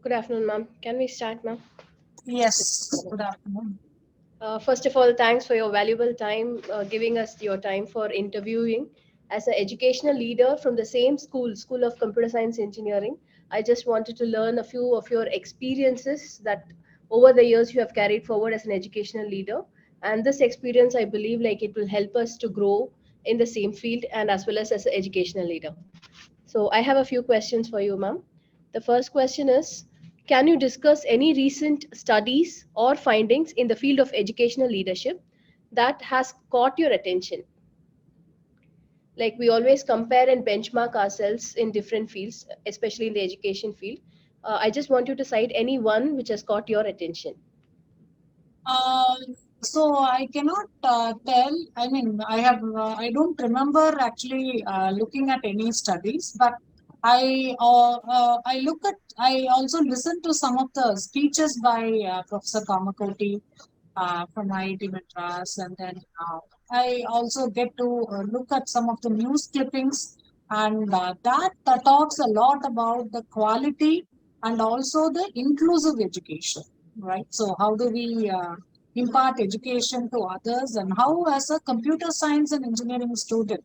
Good afternoon, ma'am. Can we start, ma'am? Yes, good afternoon. First of all, thanks for your valuable time, giving us your time for interviewing. As an educational leader from the same school, School of Computer Science Engineering, I just wanted to learn a few of your experiences that over the years you have carried forward as an educational leader. And this experience, I believe, like it will help us to grow in the same field and as well as an educational leader. So I have a few questions for you, ma'am. The first question is, can you discuss any recent studies or findings in the field of educational leadership that has caught your attention? Like we always compare and benchmark ourselves in different fields, especially in the education field. I just want you to cite any one which has caught your attention. Uh, so I cannot tell. I mean, I don't remember actually looking at any studies, but I also listen to some of the speeches by Professor Kamakoti from IIT Madras, and then I also get to look at some of the news clippings, and that talks a lot about the quality and also the inclusive education, right? So how do we impart education to others, and how, as a computer science and engineering student,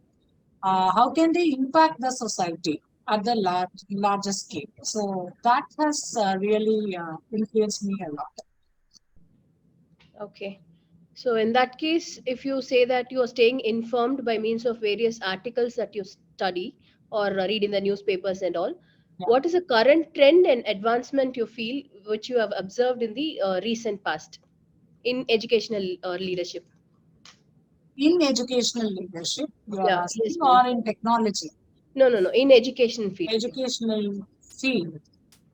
how can they impact the society at the larger scale? So that has really influenced me a lot. Okay. So in that case, if you say that you are staying informed by means of various articles that you study or read in the newspapers and all, Yeah. what is the current trend and advancement you feel which you have observed in the recent past in educational leadership? In educational leadership, you are Yeah, asking, yes, ma'am. or in technology, No, no, no. In education field. educational field.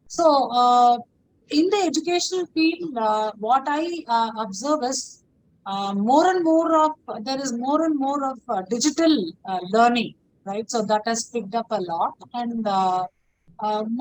So, in the educational field, what I observe is more and more of there is more and more of digital learning, right? So that has picked up a lot, and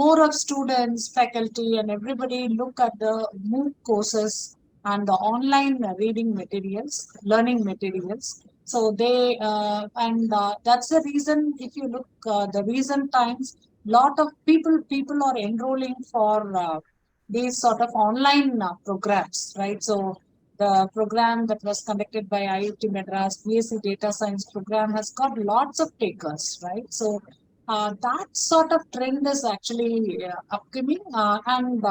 more of students, faculty, and everybody look at the MOOC courses and the online reading materials, learning materials. So that's the reason. If you look the recent times, lot of people are enrolling for these sort of online programs, right? So the program that was conducted by IIT Madras, BSc Data Science program, has got lots of takers, right? So that sort of trend is actually upcoming, and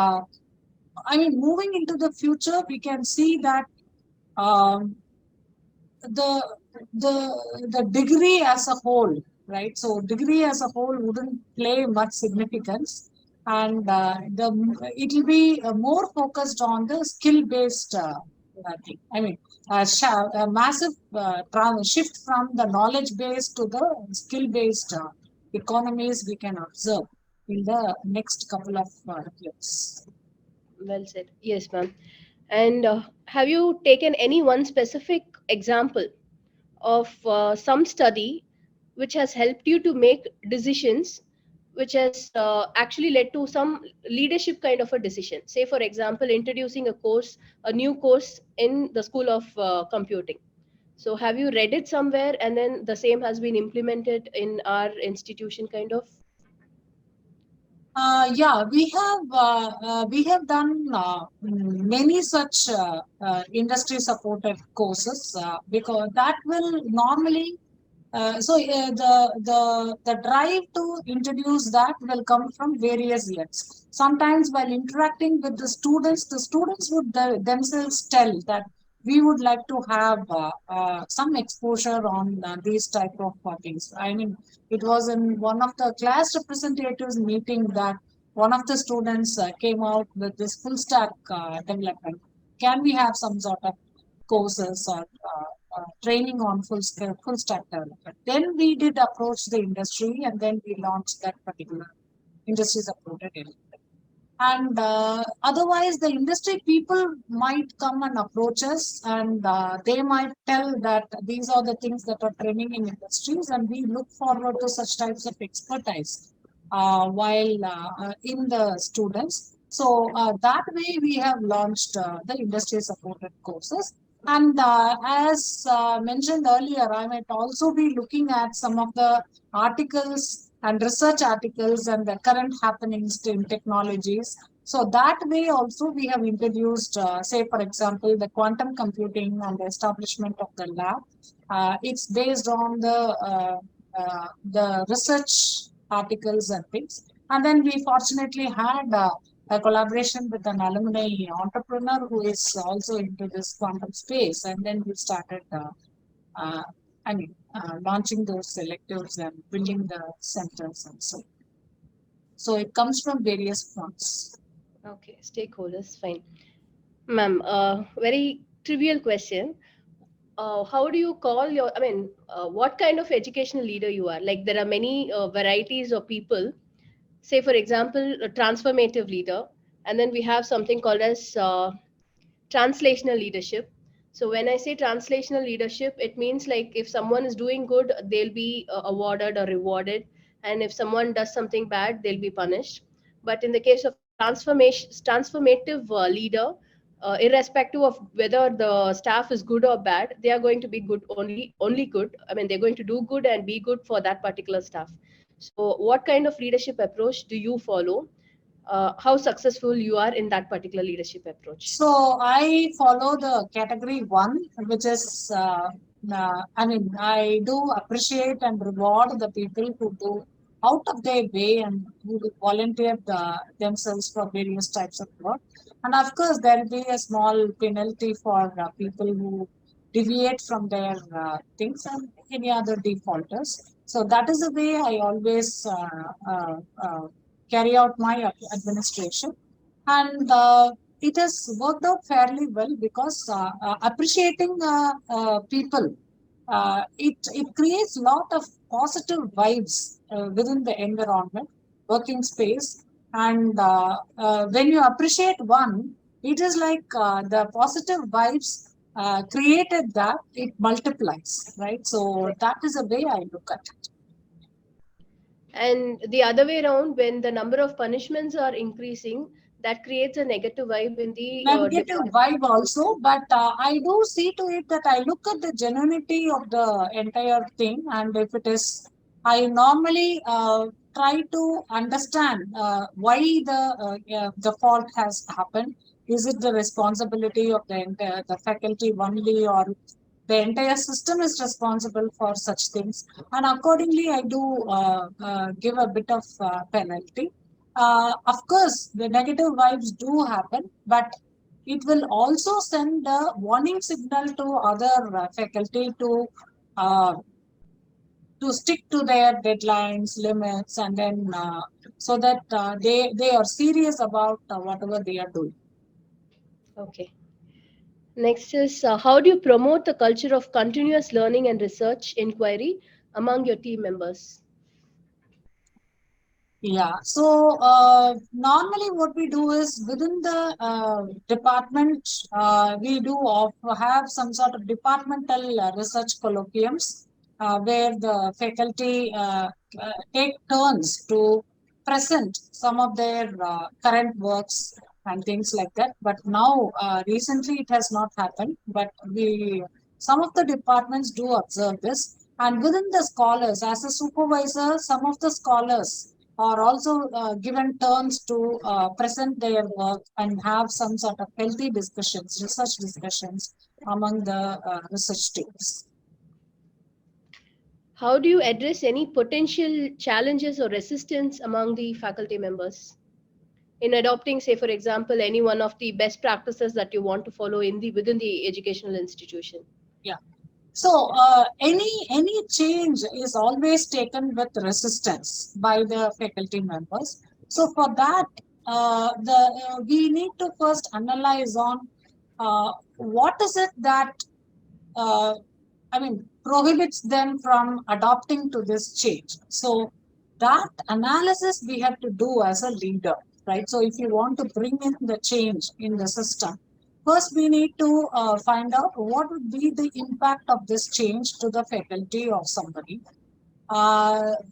I mean, moving into the future, we can see that um, the the the degree as a whole, right? So degree as a whole wouldn't play much significance, and the it will be more focused on the skill based thing. I mean, a massive shift from the knowledge based to the skill based economies we can observe in the next couple of years. Well said. Yes, ma'am. And have you taken any one specific example of some study which has helped you to make decisions which has actually led to some leadership kind of a decision, say for example introducing a new course in the school of computing. So have you read it somewhere and then the same has been implemented in our institution kind of? Yeah, we have done many such industry supported courses because that will normally the drive to introduce that will come from various ends. Sometimes while interacting with the students would themselves tell that we would like to have some exposure on these type of things. I mean, it was in one of the class representatives meeting that one of the students came out with this full stack development. Can we have some sort of courses or training on full stack development? Then we did approach the industry, and then we launched that particular industry supported element. And otherwise, the industry people might come and approach us, and they might tell that these are the things that are trending in industries, and we look forward to such types of expertise while in the students. So that way, we have launched the industry supported courses. And as mentioned earlier, I might also be looking at some of the articles and research articles and the current happenings in technologies. So that way also we have introduced, say for example, the quantum computing and the establishment of the lab. It's based on the research articles and things. And then we fortunately had a collaboration with an alumni entrepreneur who is also into this quantum space. And then we started, uh, launching those selectives and building the centers and so. So it comes from various fronts. Okay, stakeholders, fine. Ma'am, very trivial question. How do you call your, I mean, what kind of educational leader you are? Like, there are many varieties of people. Say, for example, a transformative leader, and then we have something called as translational leadership. So when I say translational leadership, it means like if someone is doing good, they'll be awarded or rewarded, and if someone does something bad, they'll be punished. But in the case of transformative leader, irrespective of whether the staff is good or bad, they are going to be good, only good. I mean, they're going to do good and be good for that particular staff. So what kind of leadership approach do you follow? How successful you are in that particular leadership approach? So I follow the category one, which is, I do appreciate and reward the people who do out of their way and who volunteer themselves for various types of work. And of course, there will be a small penalty for people who deviate from their things and any other defaulters. So that is the way I always carry out my administration. And it has worked out fairly well because appreciating people, it creates a lot of positive vibes within the environment, working space. And when you appreciate one, it is like the positive vibes created that it multiplies, right? So that is the way I look at it. And the other way around, when the number of punishments are increasing, that creates a negative vibe in the Negative department. vibe also, but I do see to it that I look at the genuinity of the entire thing, and if it is, I normally try to understand why the fault has happened. Is it the responsibility of the faculty only, or the entire system is responsible for such things? And accordingly, I do give a bit of penalty. Of course, the negative vibes do happen, but it will also send a warning signal to other faculty uh, to stick to their deadlines, limits, and then so that they are serious about whatever they are doing. Okay. Next is how do you promote the culture of continuous learning and research inquiry among your team members? Yeah. So normally, what we do is within the department, we do have some sort of departmental research colloquiums where the faculty take turns to present some of their current works and things like that. But now, recently, it has not happened. But we, some of the departments do observe this. And within the scholars, as a supervisor, some of the scholars are also given turns to present their work and have some sort of healthy discussions, research discussions among the research teams. How do you address any potential challenges or resistance among the faculty members in adopting, say, for example, any one of the best practices that you want to follow in the within the educational institution? Yeah. So any change is always taken with resistance by the faculty members. So for that, we need to first analyze on what is it that uh, prohibits them from adopting to this change. So that analysis we have to do as a leader, right? So if you want to bring in the change in the system, first we need to find out what would be the impact of this change to the faculty of somebody.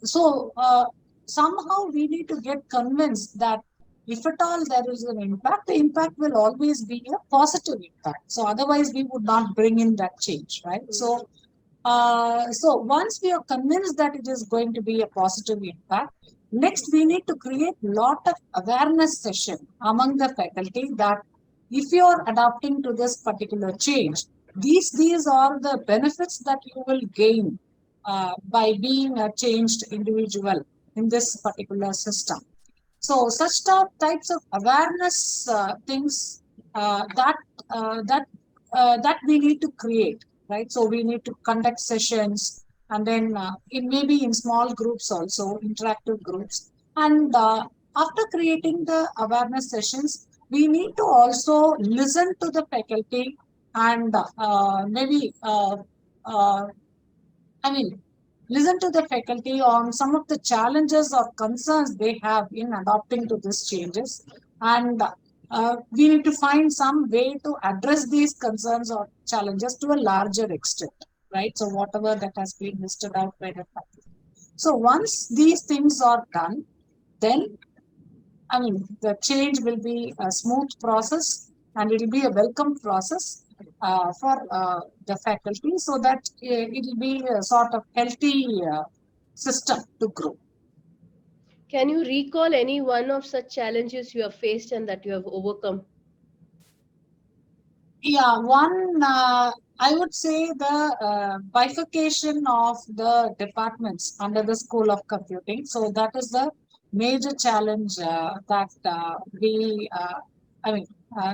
So somehow we need to get convinced that if at all there is an impact, the impact will always be a positive impact. So otherwise we would not bring in that change, right? So once we are convinced that it is going to be a positive impact, Next, we need to create lot of awareness session among the faculty that if you are adapting to this particular change, these are the benefits that you will gain by being a changed individual in this particular system. So such types of awareness things that we need to create, right? So we need to conduct sessions, and then in maybe in small groups also, interactive groups. And after creating the awareness sessions, we need to also listen to the faculty and maybe I mean, listen to the faculty on some of the challenges or concerns they have in adopting to these changes. And we need to find some way to address these concerns or challenges to a larger extent, right? So whatever that has been listed out by the faculty. So once these things are done, then the change will be a smooth process and it will be a welcome process for the faculty so that it will be a sort of healthy system to grow. Can you recall any one of such challenges you have faced and that you have overcome? Yeah, one, I would say the bifurcation of the departments under the School of Computing. So that is the major challenge that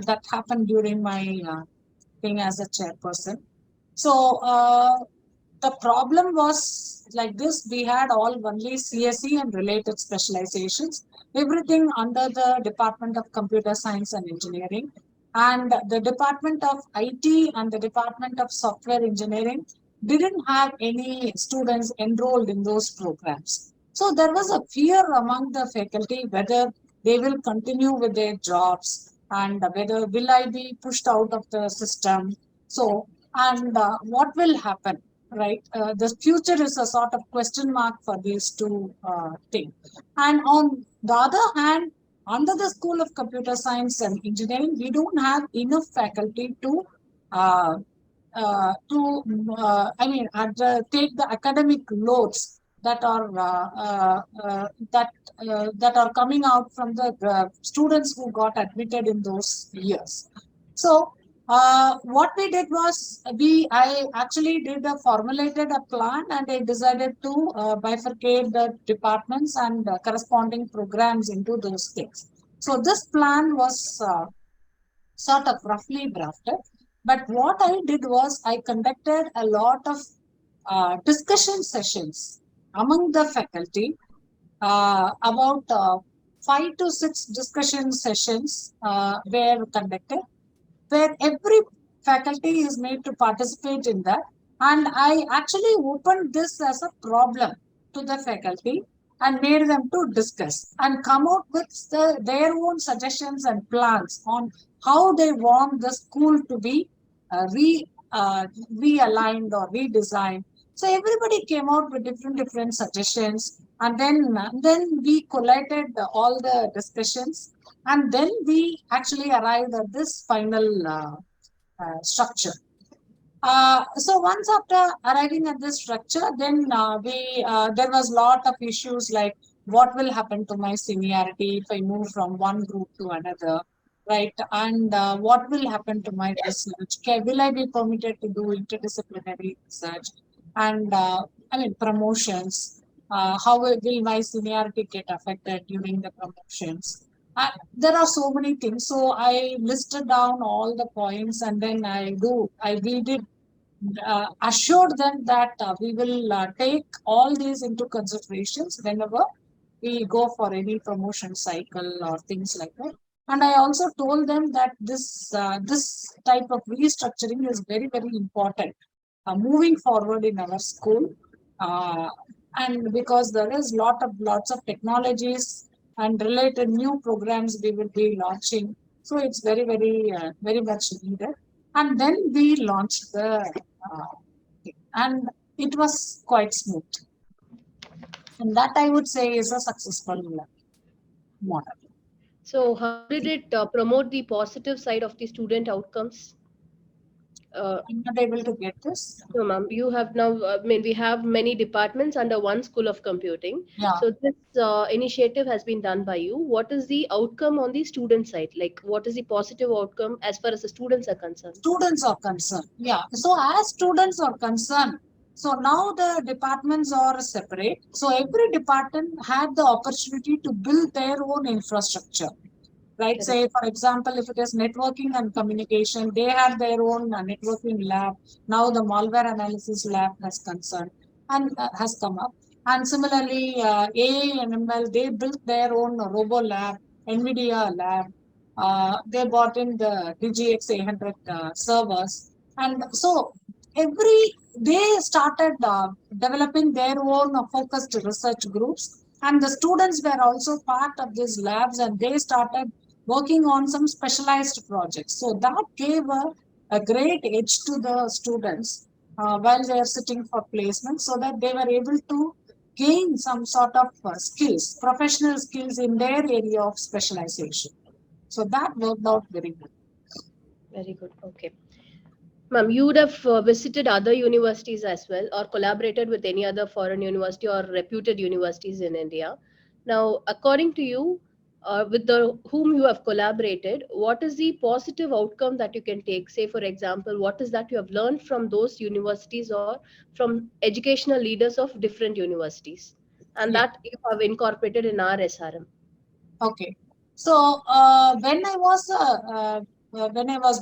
that happened during my thing as a chairperson. So the problem was like this: we had all only CSE and related specializations, everything under the Department of Computer Science and Engineering, and the Department of IT and the Department of Software Engineering didn't have any students enrolled in those programs. So there was a fear among the faculty whether they will continue with their jobs and whether will I be pushed out of the system. So, and what will happen, right? The future is a sort of question mark for these two things. And on the other hand, under the School of Computer Science and Engineering, we don't have enough faculty to uh, take the academic loads that are that are coming out from the students who got admitted in those years. So what we did was I actually did formulated a plan, and I decided to bifurcate the departments and corresponding programs into those things. So this plan was sort of roughly drafted. But what I did was I conducted a lot of discussion sessions among the faculty, about 5 to 6 discussion sessions were conducted, where every faculty is made to participate in that. And I actually opened this as a problem to the faculty and made them to discuss and come out with their own suggestions and plans on how they want the school to be realigned or redesigned. So everybody came out with different suggestions, and then we collated all the discussions, and then we actually arrived at this final structure. So once after arriving at this structure, then we there was a lot of issues like what will happen to my seniority if I move from one group to another, right? And what will happen to my research? Will I be permitted to do interdisciplinary research? And promotions. How will my seniority get affected during the promotions? There are so many things. So I listed down all the points, and then we did assured them that we will take all these into considerations whenever we go for any promotion cycle or things like that. And I also told them that this type of restructuring is very important moving forward in our school, uh, and because there is lots of technologies and related new programs we will be launching, so it's very much needed. And then we launched the and it was quite smooth. And that I would say is a successful model. So how did it promote the positive side of the student outcomes? I'm not able to get this. No, ma'am. You have now, we have many departments under one school of computing. Yeah. So this initiative has been done by you. What is the outcome on the student side? Like, what is the positive outcome as far as the students are concerned? Students are concerned. Yeah. So as students are concerned, so now the departments are separate. So every department had the opportunity to build their own infrastructure. Right? Correct. Say, for example, if it is networking and communication, they had their own networking lab. Now the malware analysis lab has concerned and has come up. And similarly, AI and ML, they built their own Robo lab, NVIDIA lab. They bought in the DGX 800 servers. And so they started developing their own focused research groups. And the students were also part of these labs and they started working on some specialized projects. So that gave a great edge to the students while they are sitting for placement so that they were able to gain some sort of skills, professional skills in their area of specialization. So that worked out very good. Very good. Okay. Ma'am, you would have visited other universities as well, or collaborated with any other foreign university or reputed universities in India. Now, according to you, with the whom you have collaborated, what is the positive outcome that you can take? Say, for example, what is that you have learned from those universities or from educational leaders of different universities, and Yeah. that you have incorporated in our SRM? Okay. So when I was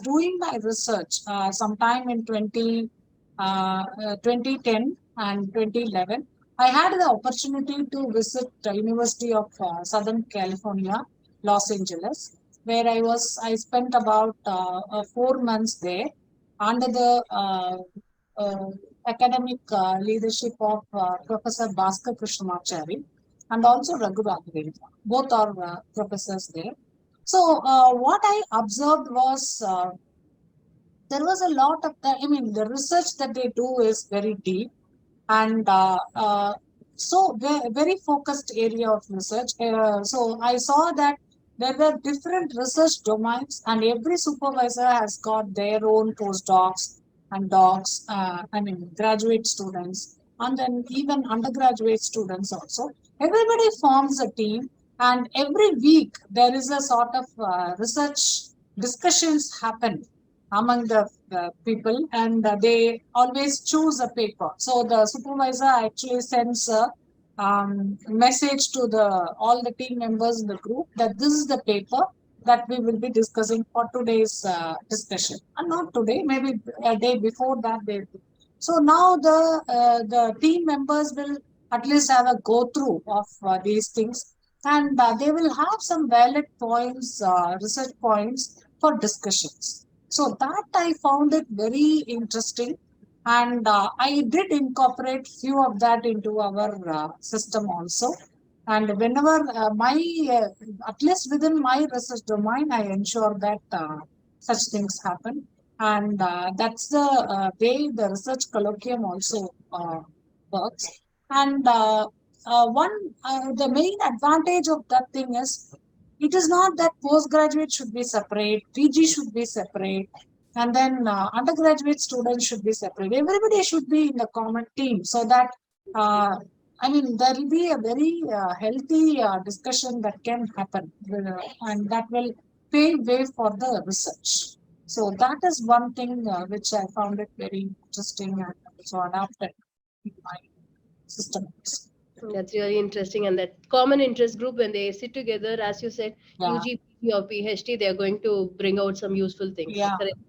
doing my research sometime in 2010 and 2011, I had the opportunity to visit the University of Southern California, Los Angeles, where I spent about 4 months there under the academic leadership of Professor Bhaskar Krishnamachari and also Raghu Raghavendra. Both are professors there. So what I observed was there was a lot of the research that they do is very deep and so very focused area of research. So I saw that there were different research domains and every supervisor has got their own postdocs and docs, graduate students and then even undergraduate students also. Everybody forms a team and every week there is a sort of research discussions happen among the people and they always choose a paper. So the supervisor actually sends a message to the all the team members in the group that this is the paper that we will be discussing for today's discussion. And not today, maybe a day before that day. So now the team members will at least have a go through of these things and they will have some valid points, research points for discussions. So that I found it very interesting, and I did incorporate few of that into our system also. And whenever at least within my research domain, I ensure that such things happen. And that's the way the research colloquium also works. And the main advantage of that thing is it is not that postgraduate should be separate, PG should be separate, and then undergraduate students should be separate. Everybody should be in the common team so that there will be a very healthy discussion that can happen, and that will pave way for the research. So that is one thing which I found it very interesting and also adapted in my system. That's really interesting. And that common interest group, when they sit together, as you said, Yeah. UG, PG or PhD, they're going to bring out some useful things. Yeah. Correct?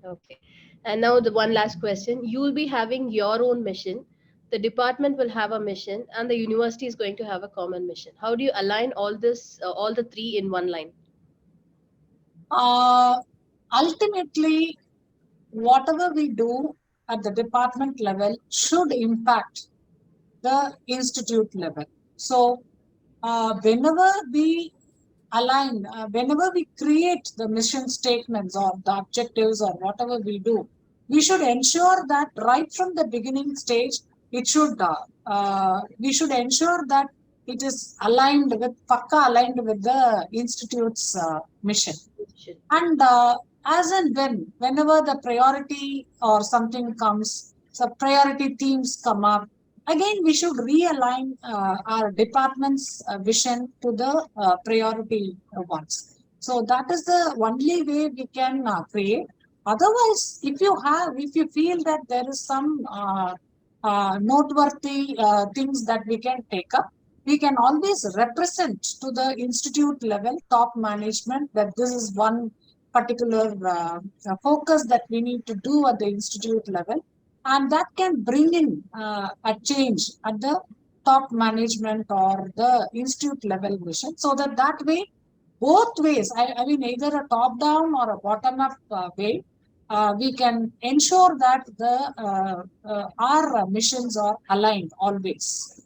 Okay. And now the one last question. You will be having your own mission. The department will have a mission, and the university is going to have a common mission. How do you align all this, all the three in one line? Ultimately, whatever we do at the department level should impact the institute level. So, whenever we align, whenever we create the mission statements or the objectives or whatever we do, we should ensure that right from the beginning stage, we should ensure that it is aligned with the institute's mission. And as and whenever the priority or something comes, so priority themes come up, again we should realign our department's vision to the priority ones. So that is the only way we can create. Otherwise, if you feel that there is some noteworthy things that we can take up, we can always represent to the institute level top management that this is one particular focus that we need to do at the institute level, and that can bring in a change at the top management or the institute level mission, so that that way both ways, I mean either a top down or a bottom up way, we can ensure that the our missions are aligned always.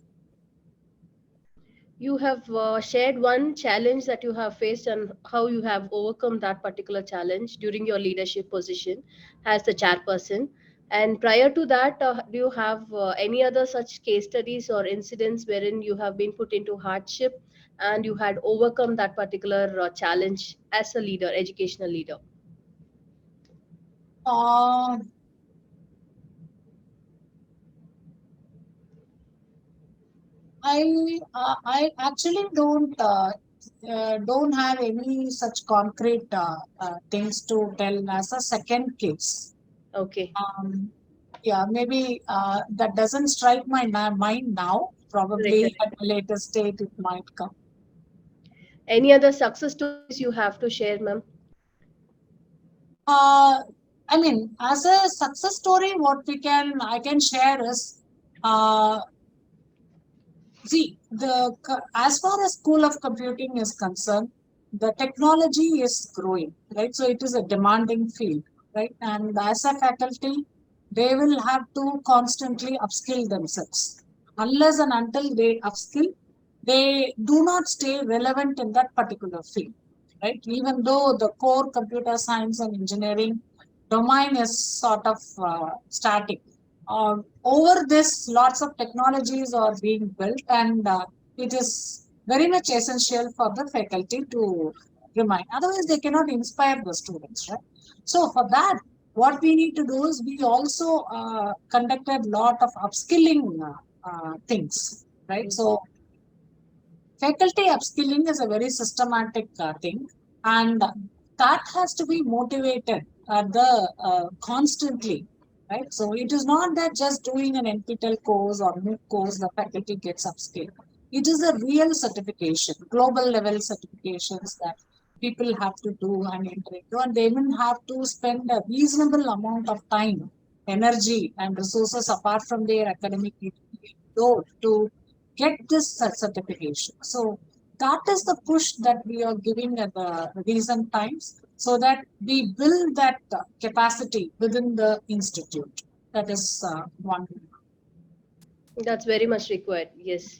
You have shared one challenge that you have faced and how you have overcome that particular challenge during your leadership position as the chairperson. And prior to that, do you have any other such case studies or incidents wherein you have been put into hardship and you had overcome that particular challenge as a leader, educational leader? Uh, I actually don't have any such concrete things to tell as a second case. Okay. Yeah, maybe that doesn't strike my mind now. Correct, Probably correct. at a later state it might come. Any other success stories you have to share, ma'am? Uh, I mean, as a success story, what I can share is, uh, see, as far as School of Computing is concerned, the technology is growing, right? So it is a demanding field, right? And as a faculty, they will have to constantly upskill themselves. Unless and until they upskill, they do not stay relevant in that particular field, right? Even though the core computer science and engineering domain is sort of static. Over this, lots of technologies are being built, and it is very much essential for the faculty to remain. Otherwise, they cannot inspire the students, right? So, for that, what we need to do is we also conducted lot of upskilling things, right? So, faculty upskilling is a very systematic thing, and that has to be motivated constantly, right? So it is not that just doing an NPTEL course or MOOC course the faculty gets upskilled. It is a real certification, global level certifications that people have to do and enter into, and they even have to spend a reasonable amount of time, energy, and resources apart from their academic load to get this certification. So that is the push that we are giving at the recent times, so that we build that capacity within the institute. That is one. That's very much required. Yes.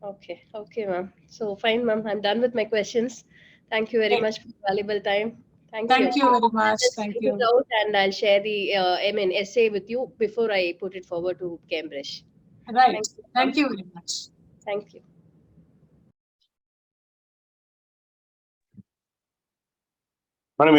Okay, okay, ma'am. So fine, ma'am. I'm done with my questions. Thank you very Great. much for your valuable time. Thank you. Thank you very I'll much. just Thank print it you. out and I'll share the essay with you before I put it forward to Cambridge. Right. Thank you, Thank ma'am. you very much. Thank you. మనం